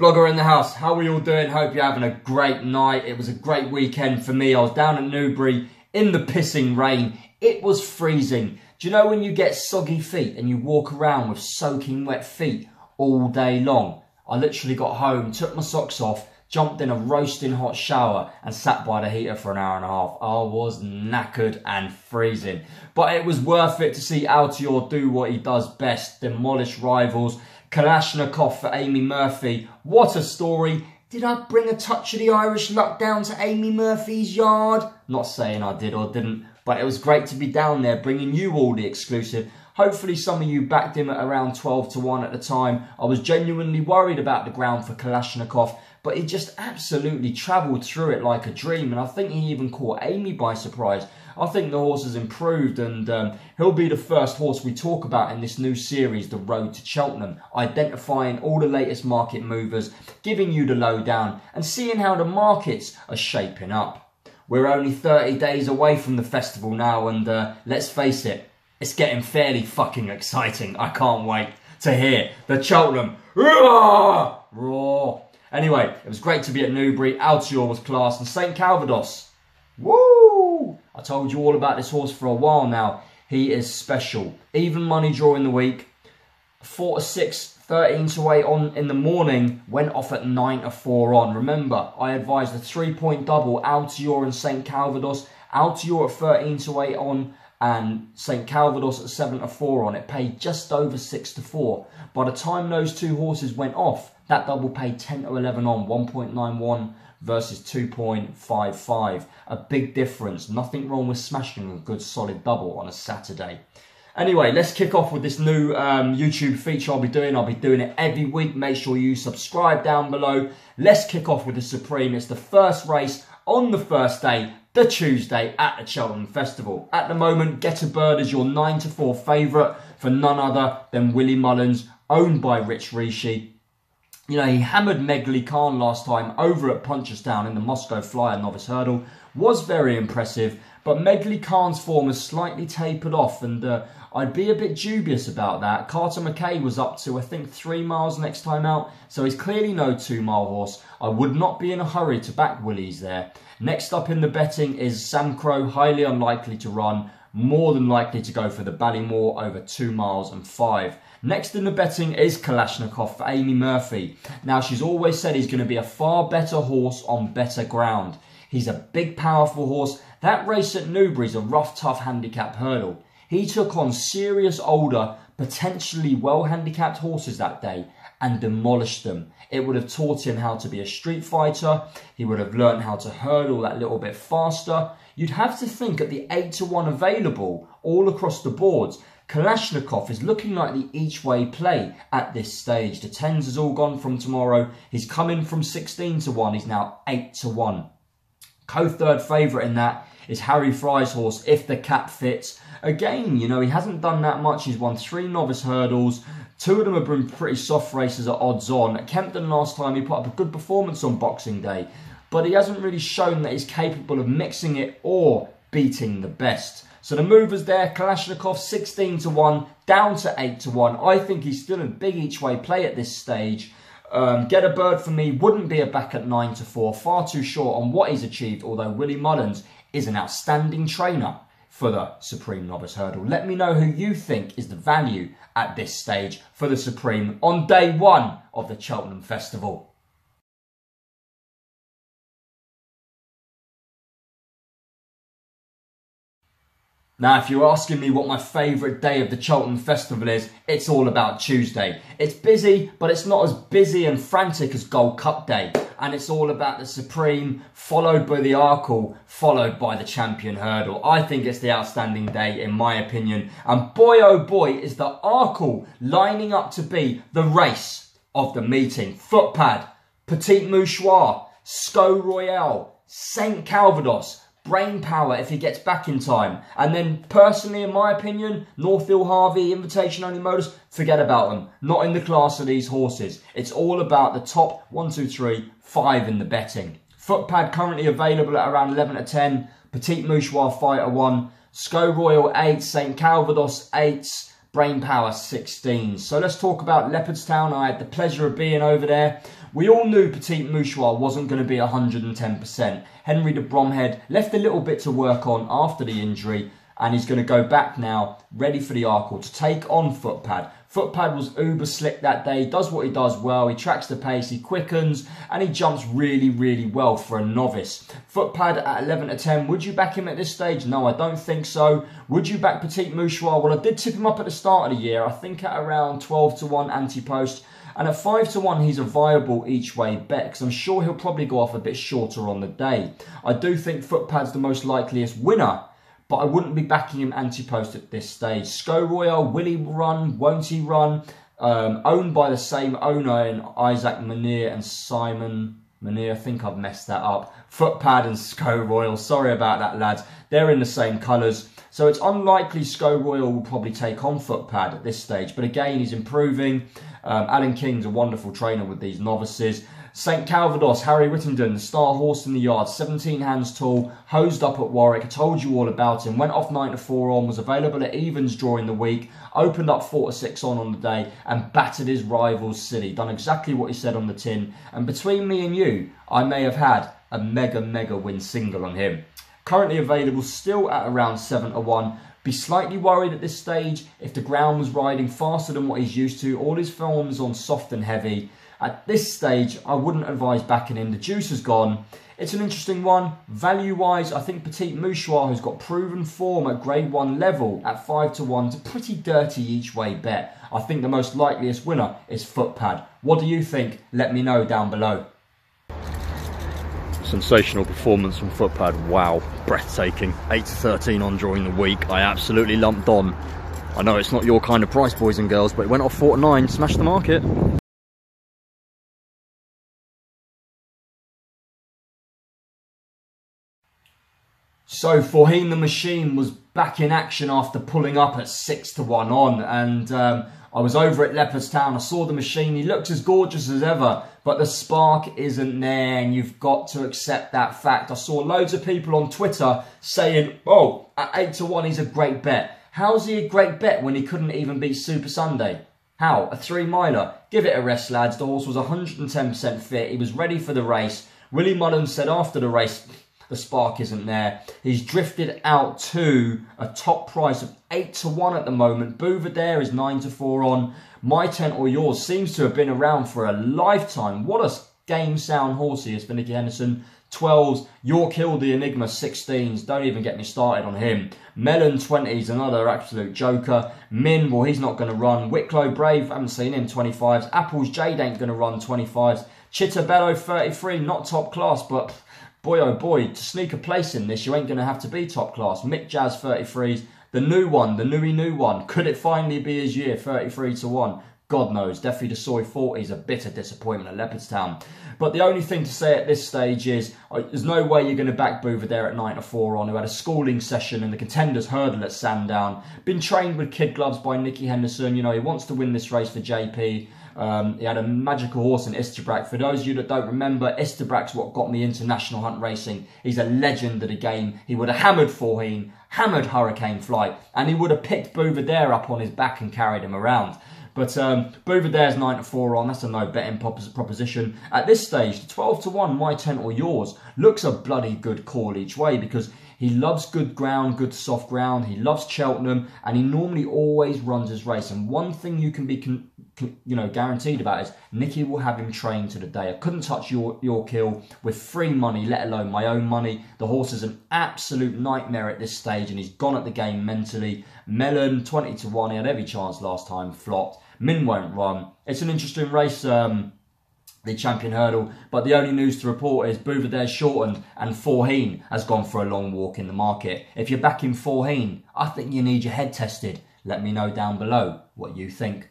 Blogger in the house, how are you all doing? Hope you're having a great night. It was a great weekend for me. I was down at Newbury in the pissing rain. It was freezing. Do you know when you get soggy feet and you walk around with soaking wet feet all day long? I literally got home, took my socks off, jumped in a roasting hot shower and sat by the heater for an hour and a half. I was knackered and freezing. But it was worth it to see Altior do what he does best, demolish rivals. Kalashnikov for Amy Murphy. What a story. Did I bring a touch of the Irish luck down to Amy Murphy's yard? Not saying I did or didn't, but it was great to be down there bringing you all the exclusive. Hopefully some of you backed him at around 12 to 1 at the time. I was genuinely worried about the ground for Kalashnikov, but he just absolutely travelled through it like a dream, and I think he even caught Amy by surprise. I think the horse has improved, and he'll be the first horse we talk about in this new series, The Road to Cheltenham, identifying all the latest market movers, giving you the lowdown, and seeing how the markets are shaping up. We're only 30 days away from the festival now, and let's face it, it's getting fairly fucking exciting. I can't wait to hear the Cheltenham roar. Anyway, it was great to be at Newbury. Altior was class, and St Calvados. Woo! I told you all about this horse for a while now. He is special. Even money draw in the week. 4 to 6, 13 to 8 on in the morning. Went off at 9 to 4 on. Remember, I advised the 3-point double. Altior and St Calvados. Altior at 13 to 8 on. And St Calvados at 7 to 4 on. It paid just over 6 to 4. By the time those two horses went off, that double paid 10 to 11 on, 1.91 versus 2.55. A big difference. Nothing wrong with smashing a good solid double on a Saturday. Anyway, let's kick off with this new YouTube feature I'll be doing. I'll be doing it every week. Make sure you subscribe down below. Let's kick off with the Supreme. It's the first race on the first day, the Tuesday at the Cheltenham Festival. At the moment, Get a Bird is your 9 to 4 favourite for none other than Willie Mullins, owned by Rich Rishi. You know, he hammered Meghli Khan last time over at Punchestown in the Moscow Flyer Novice Hurdle. Was very impressive, but Meghli Khan's form has slightly tapered off, and I'd be a bit dubious about that. Carter McKay was up to, I think, 3 miles next time out, so he's clearly no 2-mile horse. I would not be in a hurry to back Willie's there. Next up in the betting is Sam Crow, highly unlikely to run, more than likely to go for the Ballymore over 2 miles and 5. Next in the betting is Kalashnikov for Amy Murphy. Now, she's always said he's going to be a far better horse on better ground. He's a big, powerful horse. That race at Newbury's a rough, tough handicap hurdle. He took on serious, older, potentially well-handicapped horses that day and demolished them. It would have taught him how to be a street fighter. He would have learned how to hurdle that little bit faster. You'd have to think at the 8 to 1 available all across the boards, Kalashnikov is looking like the each-way play at this stage. The 10s has all gone from tomorrow. He's come in from 16 to 1. He's now 8 to 1. Co-third favourite in that is Harry Fry's horse, If the Cap Fits. Again, you know, he hasn't done that much. He's won 3 novice hurdles. 2 of them have been pretty soft races at odds on. At Kempton last time, he put up a good performance on Boxing Day, but he hasn't really shown that he's capable of mixing it or beating the best. So the movers there, Kalashnikov 16 to 1, down to 8 to 1. I think he's still a big each-way play at this stage. Get a Bird for me wouldn't be a back at 9 to 4, far too short on what he's achieved, although Willie Mullins is an outstanding trainer for the Supreme Novice Hurdle. Let me know who you think is the value at this stage for the Supreme on day 1 of the Cheltenham Festival. Now, if you're asking me what my favourite day of the Cheltenham Festival is, it's all about Tuesday. It's busy, but it's not as busy and frantic as Gold Cup Day. And it's all about the Supreme, followed by the Arkle, followed by the Champion Hurdle. I think it's the outstanding day, in my opinion. And boy, oh boy, is the Arkle lining up to be the race of the meeting. Footpad, Petit Mouchoir, Sco Royale, St Calvados, Brain Power if he gets back in time. And then personally, in my opinion, Northfield Harvey, Invitation Only Motors, forget about them. Not in the class of these horses. It's all about the top 1, 2, 3, 5 in the betting. Footpad currently available at around 11 to 10. Petit Mouchoir Fighter 1. Sco Royal 8. St Calvados 8. Brain Power 16. So let's talk about Leopardstown. I had the pleasure of being over there. We all knew Petit Mouchoir wasn't going to be 110%. Henry de Bromhead left a little bit to work on after the injury, and he's going to go back now, ready for the Arkle to take on Footpad. Footpad was uber slick that day, does what he does well, he tracks the pace, he quickens, and he jumps really, really well for a novice. Footpad at 11 to 10, would you back him at this stage? No, I don't think so. Would you back Petit Mouchoir? Well, I did tip him up at the start of the year, I think at around 12 to 1 anti-post. And at 5 to 1, he's a viable each way bet, because I'm sure he'll probably go off a bit shorter on the day. I do think Footpad's the most likeliest winner, but I wouldn't be backing him anti-post at this stage. Sco Royal, will he run? Won't he run? Owned by the same owner in Isaac Munir and Simon Munir. I think I've messed that up. Footpad and Sco Royal. Sorry about that, lads. They're in the same colours. So it's unlikely Sco Royal will probably take on Footpad at this stage. But again, he's improving. Alan King's a wonderful trainer with these novices. St Calvados, Harry Whittington, the star horse in the yard, 17 hands tall, hosed up at Warwick. I told you all about him. Went off 9 to 4 on, was available at evens during the week, opened up 4 to 6 on the day, and battered his rivals silly. Done exactly what he said on the tin. And between me and you, I may have had a mega win single on him. Currently available still at around 7 to 1. Be slightly worried at this stage if the ground was riding faster than what he's used to. All his form's on soft and heavy. At this stage, I wouldn't advise backing him. The juice has gone. It's an interesting one. Value-wise, I think Petit Mouchoir, who's got proven form at Grade 1 level at 5 to 1, is a pretty dirty each-way bet. I think the most likeliest winner is Footpad. What do you think? Let me know down below. Sensational performance from Footpad. Wow, breathtaking. 8 to 13 on during the week. I absolutely lumped on. I know it's not your kind of price, boys and girls, but it went off 4 to 9, smashed the market. So Forheen the Machine was back in action after pulling up at 6 to 1 on, and I was over at Leopardstown. I saw the machine. He looks as gorgeous as ever, but the spark isn't there, and you've got to accept that fact. I saw loads of people on Twitter saying, oh, at 8 to 1 he's a great bet. How's he a great bet when he couldn't even beat Super Sunday? How? A 3-miler? Give it a rest, lads. The horse was 110% fit. He was ready for the race. Willie Mullins said after the race, the spark isn't there. He's drifted out to a top price of 8 to 1 at the moment. Bouvardere is 9 to 4 on. My Tent or Yours seems to have been around for a lifetime. What a game sound horse he is for Nicky Henderson. 12s, York Hill the Enigma 16s. Don't even get me started on him. Mellon 20s, another absolute joker. Min, well, he's not going to run. Wicklow Brave, haven't seen him, 25s. Apples Jade ain't going to run, 25s. Chittabello 33, not top class, but boy oh boy, to sneak a place in this, you ain't going to have to be top class. Mick Jazz 33s. The new one, the new one. Could it finally be his year? 33 to 1. God knows. Definitely the Soy 40 is a bitter disappointment at Leopardstown. But the only thing to say at this stage is there's no way you're going to back Bouvardere at 9 to 4 on, who had a schooling session in the Contenders Hurdle at Sandown. Been trained with kid gloves by Nicky Henderson. You know, he wants to win this race for JP. He had a magical horse in Isterbrack. For those of you that don't remember, Isterbrack's what got me into National Hunt Racing. He's a legend of the game. He would have hammered Forheen, hammered Hurricane Flight, and he would have picked Bouvardere up on his back and carried him around. But Bouvardere's 9 to 4 on. That's a no betting proposition. At this stage, the 12 to 1, My Tent or Yours, looks a bloody good call each way, because he loves good ground, good soft ground. He loves Cheltenham, and he normally always runs his race. And one thing you can be guaranteed about is Nicky will have him trained to the day. I couldn't touch York Hill with free money, let alone my own money. The horse is an absolute nightmare at this stage, and he's gone at the game mentally. Mellon, 20 to 1. He had every chance last time, flopped. Min won't run. It's an interesting race, the Champion Hurdle, but the only news to report is Bouvardere shortened and Forheen has gone for a long walk in the market. If you're backing Forheen, I think you need your head tested. Let me know down below what you think.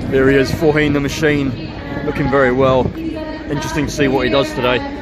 There he is, Forheen the Machine, looking very well. Interesting to see what he does today.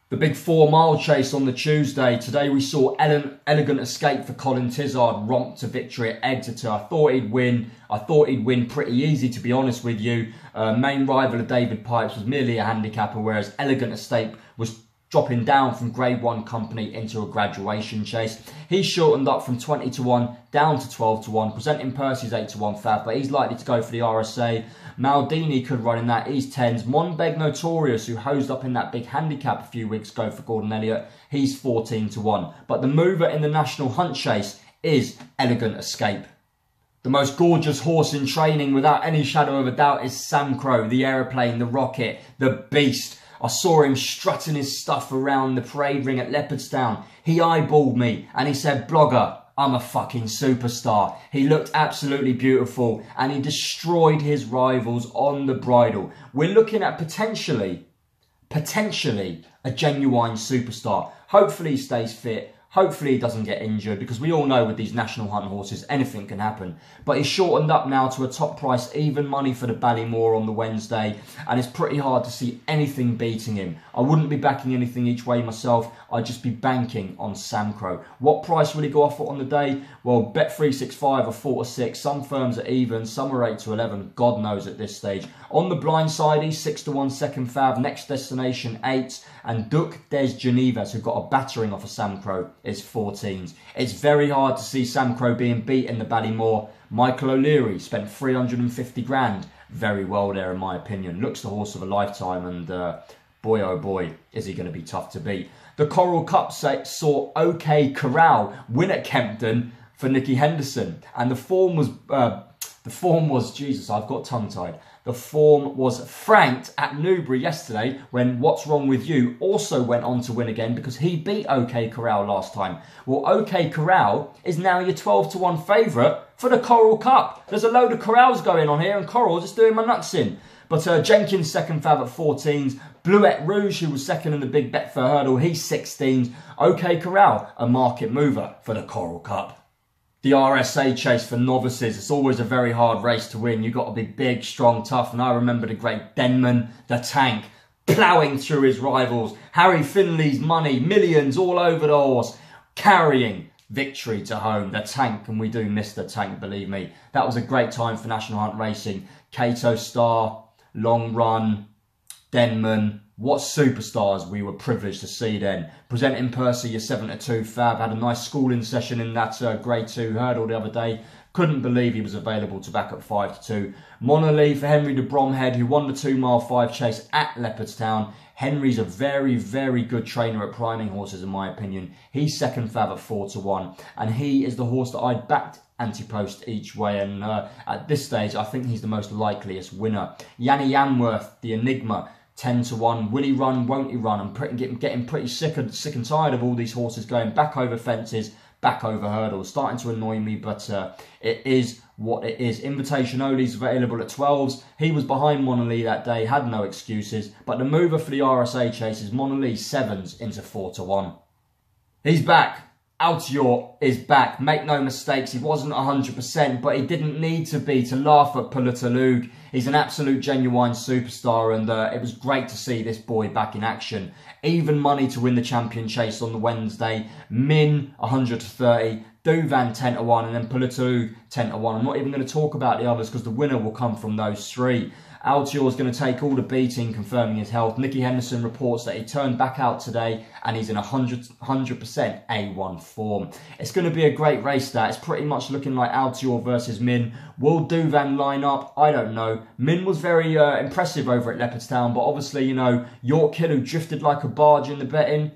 The The big 4 mile chase on the Tuesday. Today we saw Elegant Escape for Colin Tizard romp to victory at Exeter. I thought he'd win. I thought he'd win pretty easy, to be honest with you. Main rival of David Pipes was merely a handicapper, whereas Elegant Escape was dropping down from Grade 1 company into a graduation chase. He's shortened up from 20 to 1 down to 12 to 1. Presenting Percy's 8 to 1 fav, but he's likely to go for the RSA. Maldini could run in that, he's 10s. Monbeg Notorious, who hosed up in that big handicap a few weeks ago for Gordon Elliott, he's 14 to 1. But the mover in the National Hunt Chase is Elegant Escape. The most gorgeous horse in training, without any shadow of a doubt, is Sam Crow, the aeroplane, the rocket, the beast. I saw him strutting his stuff around the parade ring at Leopardstown. He eyeballed me and he said, "Blogger, I'm a fucking superstar." He looked absolutely beautiful and he destroyed his rivals on the bridle. We're looking at potentially a genuine superstar. Hopefully he stays fit. Hopefully he doesn't get injured, because we all know with these National Hunt horses, anything can happen. But he's shortened up now to a top price, even money for the Ballymore on the Wednesday, and it's pretty hard to see anything beating him. I wouldn't be backing anything each way myself. I'd just be banking on Sam Crow. What price will he go off for on the day? Well, Bet365 are 4 to 6. Some firms are even, some are 8 to 11. God knows at this stage. On the blind side, he's 6 to 1 second fav. Next destination 8. And Duc des Genevas, who got a battering off of Sam Crow, is 14s. It's very hard to see Sam Crow being beat in the Ballymore. Michael O'Leary spent 350 grand. Very well there, in my opinion. Looks the horse of a lifetime, and boy oh boy, is he going to be tough to beat. The Coral Cup saw OK Corral win at Kempton for Nicky Henderson, and the form was Jesus, I've got tongue tied. The form was franked at Newbury yesterday, when What's Wrong With You also went on to win again, because he beat OK Corral last time. Well, OK Corral is now your 12 to 1 favourite for the Coral Cup. There's a load of Corrals going on here, and Coral's just doing my nuts in. But Jenkins second fav at 14s. Bluette Rouge, who was second in the big Betfair hurdle, he's 16s. OK Corral, a market mover for the Coral Cup. The RSA Chase for Novices. It's always a very hard race to win. You've got to be big, strong, tough. And I remember the great Denman, the tank, ploughing through his rivals. Harry Finley's money, millions all over the horse, carrying victory to home. The tank, and we do miss the tank, believe me. That was a great time for National Hunt Racing. Cato Star, Long Run, Denman. What superstars we were privileged to see then. Presenting Percy, your 7 to 2 fab. Had a nice schooling session in that Grade 2 hurdle the other day. Couldn't believe he was available to back up 5 to 2. Monolith for Henry de Bromhead, who won the 2 mile 5 chase at Leopardstown. Henry's a very, very good trainer at priming horses, in my opinion. He's second fav at 4 to 1. And he is the horse that I'd backed anti-post each way. And at this stage, I think he's the most likeliest winner. Yanni Yanworth, the Enigma, 10 to 1. Will he run? Won't he run? I'm getting pretty sick and tired of all these horses going back over fences, back over hurdles. Starting to annoy me, but it is what it is. Invitation Only's available at 12s. He was behind Monolith that day, had no excuses. But the mover for the RSA Chase is Monolith 7s into 4 to 1. He's back. Altior is back. Make no mistakes, he wasn't 100%, but he didn't need to be to laugh at Pulatalug. He's an absolute genuine superstar, and it was great to see this boy back in action. Even money to win the champion chase on the Wednesday. Min 100 to 30. Duvan 10 to 1, and then Pulatalug 10 to 1. I'm not even going to talk about the others, because the winner will come from those 3. Altior is going to take all the beating, confirming his health. Nicky Henderson reports that he turned back out today and he's in 100% A1 form. It's going to be a great race, that. It's pretty much looking like Altior versus Min. Will Duvan line up? I don't know. Min was very impressive over at Leopardstown, but obviously, you know, York Hill, who drifted like a barge in the betting.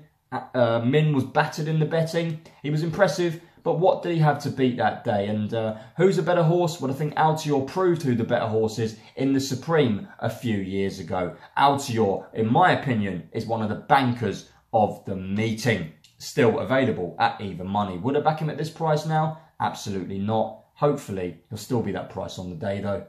Min was battered in the betting. He was impressive. But what did he have to beat that day? And who's a better horse? Well, I think Altior proved who the better horse is in the Supreme a few years ago. Altior, in my opinion, is one of the bankers of the meeting. Still available at even money. Would I back him at this price now? Absolutely not. Hopefully, he'll still be that price on the day, though.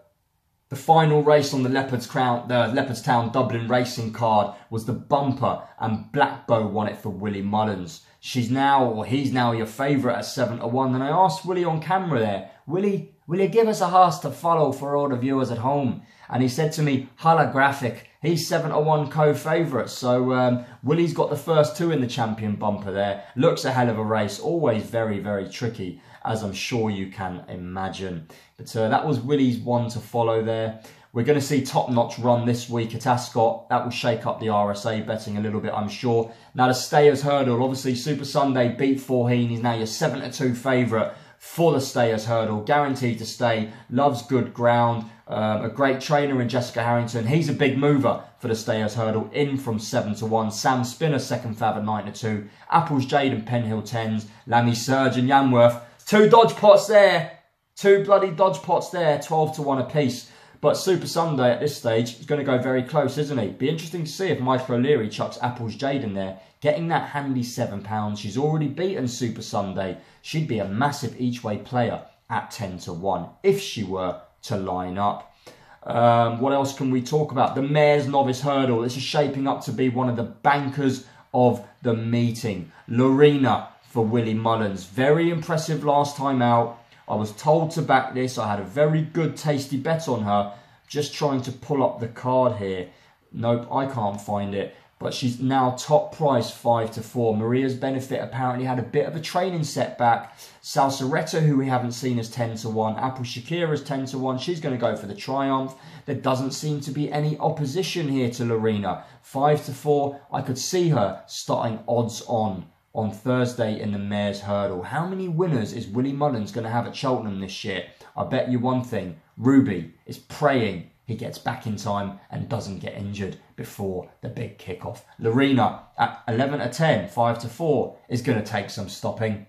The final race on the Leopardstown Dublin Racing card was the Bumper, and Blackbow won it for Willie Mullins. she's now, or he's now your favourite at 7 to 1. And I asked Willie on camera there, Willie, will you give us a horse to follow for all the viewers at home? And he said to me, holographic. He's 7 to 1 co-favourite. So Willie's got the first 2 in the champion bumper there. Looks a hell of a race. Always very, very tricky, as I'm sure you can imagine. But that was Willie's one to follow there. We're going to see Top Notch run this week at Ascot. That will shake up the RSA betting a little bit, I'm sure. Now the Stayers Hurdle, obviously Super Sunday beat Forheen. He's now your 7 to 2 favourite for the Stayers Hurdle. Guaranteed to stay. Loves good ground. A great trainer in Jessica Harrington. He's a big mover for the Stayers Hurdle. In from 7 to 1. Sam Spinner second fab at 9 to 2. Apples Jade and Penhill 10s. Lammy Surge and Yanworth. 2 dodge pots there. 2 bloody dodge pots there. 12 to 1 apiece. But Super Sunday at this stage is going to go very close, isn't he? Be interesting to see if Michael O'Leary chucks Apples Jade in there. Getting that handy £7. She's already beaten Super Sunday. She'd be a massive each-way player at 10 to 1 if she were to line up. What else can we talk about? The Mares Novice Hurdle. This is shaping up to be one of the bankers of the meeting. Lorena for Willie Mullins. Very impressive last time out. I was told to back this. I had a very good tasty bet on her. Just trying to pull up the card here. Nope, I can't find it. But she's now top price 5 to 4. Maria's Benefit apparently had a bit of a training setback. Salsaretta, who we haven't seen, is 10 to 1. Apple Shakira's 10 to 1. She's going to go for the Triumph. There doesn't seem to be any opposition here to Lorena. 5 to 4. I could see her starting odds on Thursday in the Mares Hurdle. How many winners is Willie Mullins going to have at Cheltenham this year? I bet you one thing. Ruby is praying he gets back in time and doesn't get injured before the big kickoff. Lorena at 11 to 10, 5 to 4 is going to take some stopping.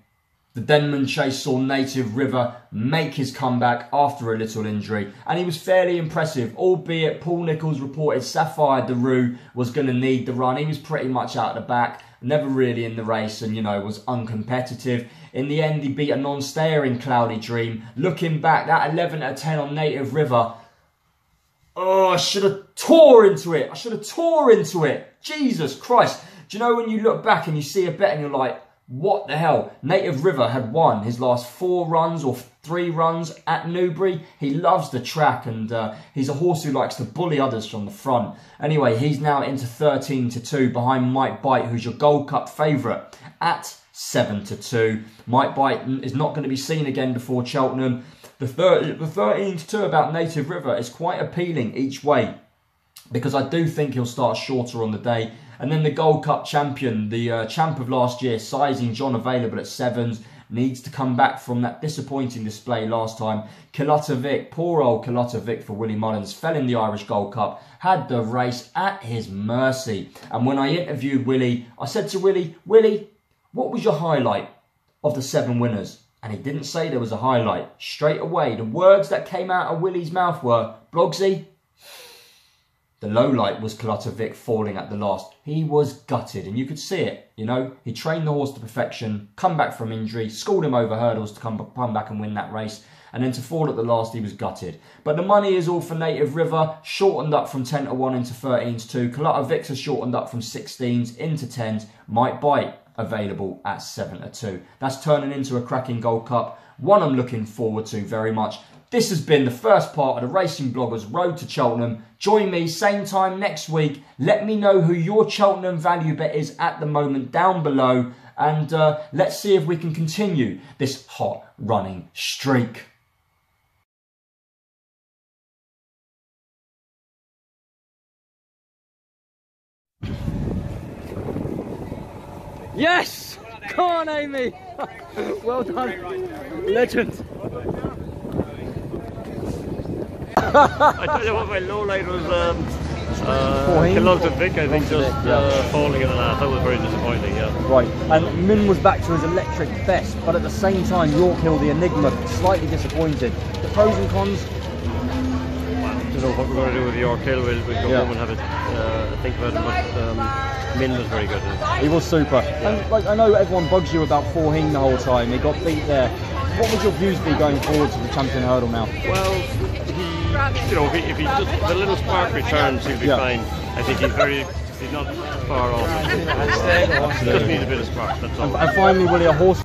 The Denman Chase saw Native River make his comeback after a little injury, and he was fairly impressive, albeit Paul Nicholls reported Sapphire Daru was going to need the run. He was pretty much out the back, never really in the race, and, you know, was uncompetitive. In the end, he beat a non-stayer in Cloudy Dream. Looking back, that 11 to 10 on Native River, oh, I should have tore into it. Jesus Christ. Do you know when you look back and you see a bet and you're like, what the hell? Native River had won his last 4 runs or 3 runs at Newbury. He loves the track, and he's a horse who likes to bully others from the front. Anyway, he's now into 13 to 2 behind Might Bite, who's your Gold Cup favourite at 7 to 2. Might Bite is not going to be seen again before Cheltenham. The 13 to 2 about Native River is quite appealing each way, because I do think he'll start shorter on the day. And then the Gold Cup champion, the champ of last year, Sizing John, available at 7s, needs to come back from that disappointing display last time. Kilutta Vic, poor old Kilutta Vic for Willie Mullins, fell in the Irish Gold Cup, had the race at his mercy. And when I interviewed Willie, I said to Willie, what was your highlight of the 7 winners? And he didn't say there was a highlight. Straight away, the words that came out of Willie's mouth were, Blogsy, the low light was Kilutta Vic falling at the last. He was gutted, and you could see it, you know. He trained the horse to perfection, come back from injury, schooled him over hurdles to come back and win that race, and then to fall at the last, he was gutted. But the money is all for Native River, shortened up from 10 to 1 into 13 to 2. Kilutta Vic's are shortened up from 16s into 10s. Might Bite available at 7 to 2. That's turning into a cracking Gold Cup, one I'm looking forward to very much. This has been the first part of the Racing Bloggers Road to Cheltenham. Join me same time next week. Let me know who your Cheltenham value bet is at the moment down below, and let's see if we can continue this hot running streak. Yes! Come on, Amy! Well done. Legend. I tell you what, my low light was Kilutta Vic, I think, just falling in the last. That was very disappointing, yeah. Right, and Min was back to his electric best, but at the same time, York Hill, the Enigma, slightly disappointed. The pros and cons? Well, I don't know what we're going to do with York Hill. We'll go home and have a think about it, but Min was very good. He was super. Yeah. And like, I know everyone bugs you about Forheen the whole time. He got beat there. What would your views be going forward to the champion hurdle now? Well, if he just the little spark returns, he'll be fine. I think he's very He's not far off. He just needs a bit of spark, that's all. And finally, Willie, a horse.